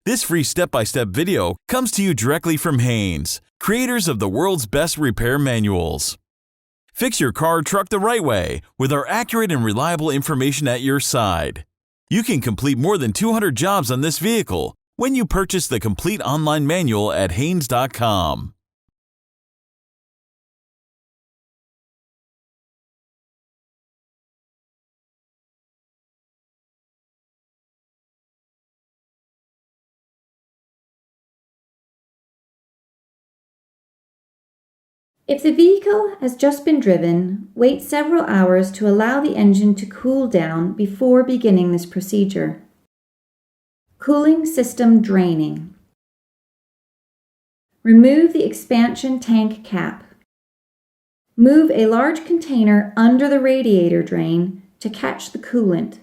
This free step-by-step video comes to you directly from Haynes, creators of the world's best repair manuals. Fix your car or truck the right way with our accurate and reliable information at your side. You can complete more than 200 jobs on this vehicle when you purchase the complete online manual at Haynes.com. If the vehicle has just been driven, wait several hours to allow the engine to cool down before beginning this procedure. Cooling system draining. Remove the expansion tank cap. Move a large container under the radiator drain to catch the coolant.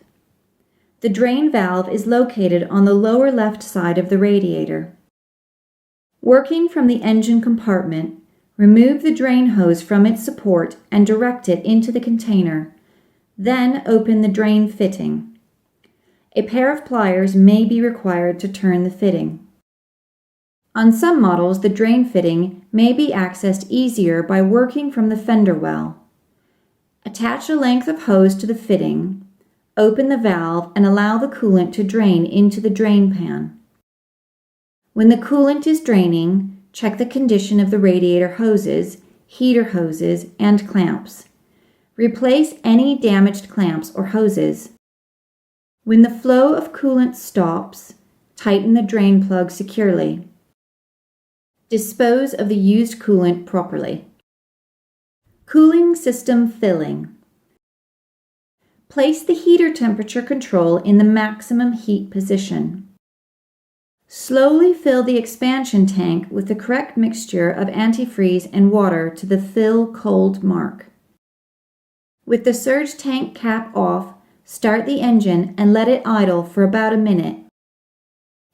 The drain valve is located on the lower left side of the radiator. Working from the engine compartment, remove the drain hose from its support and direct it into the container. Then open the drain fitting. A pair of pliers may be required to turn the fitting. On some models, the drain fitting may be accessed easier by working from the fender well. Attach a length of hose to the fitting, open the valve, and allow the coolant to drain into the drain pan. When the coolant is draining, check the condition of the radiator hoses, heater hoses, and clamps. Replace any damaged clamps or hoses. When the flow of coolant stops, tighten the drain plug securely. Dispose of the used coolant properly. Cooling system filling. Place the heater temperature control in the maximum heat position. Slowly fill the expansion tank with the correct mixture of antifreeze and water to the fill cold mark. With the surge tank cap off, start the engine and let it idle for about a minute.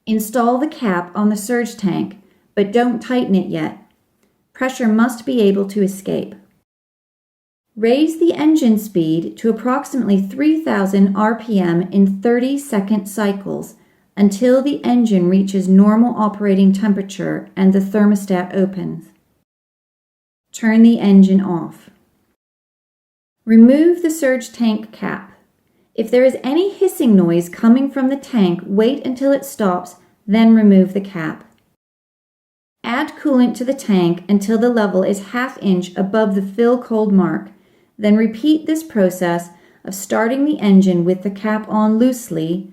Install the cap on the surge tank, but don't tighten it yet. Pressure must be able to escape. Raise the engine speed to approximately 3,000 RPM in 30-second cycles until the engine reaches normal operating temperature and the thermostat opens. Turn the engine off. Remove the surge tank cap. If there is any hissing noise coming from the tank, wait until it stops, then remove the cap. Add coolant to the tank until the level is ½ inch above the fill cold mark, then repeat this process of starting the engine with the cap on loosely,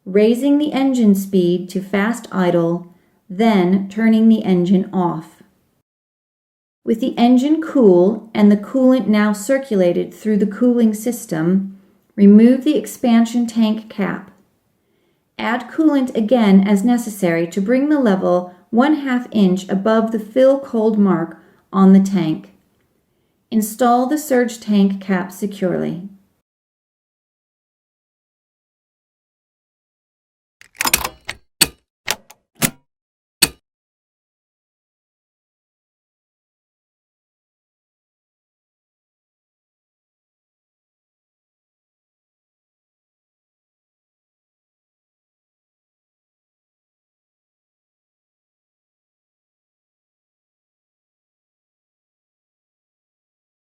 raising the engine speed to fast idle, then turning the engine off. With the engine cool and the coolant now circulated through the cooling system, remove the expansion tank cap. Add coolant again as necessary to bring the level ½ inch above the fill cold mark on the tank. Install the surge tank cap securely.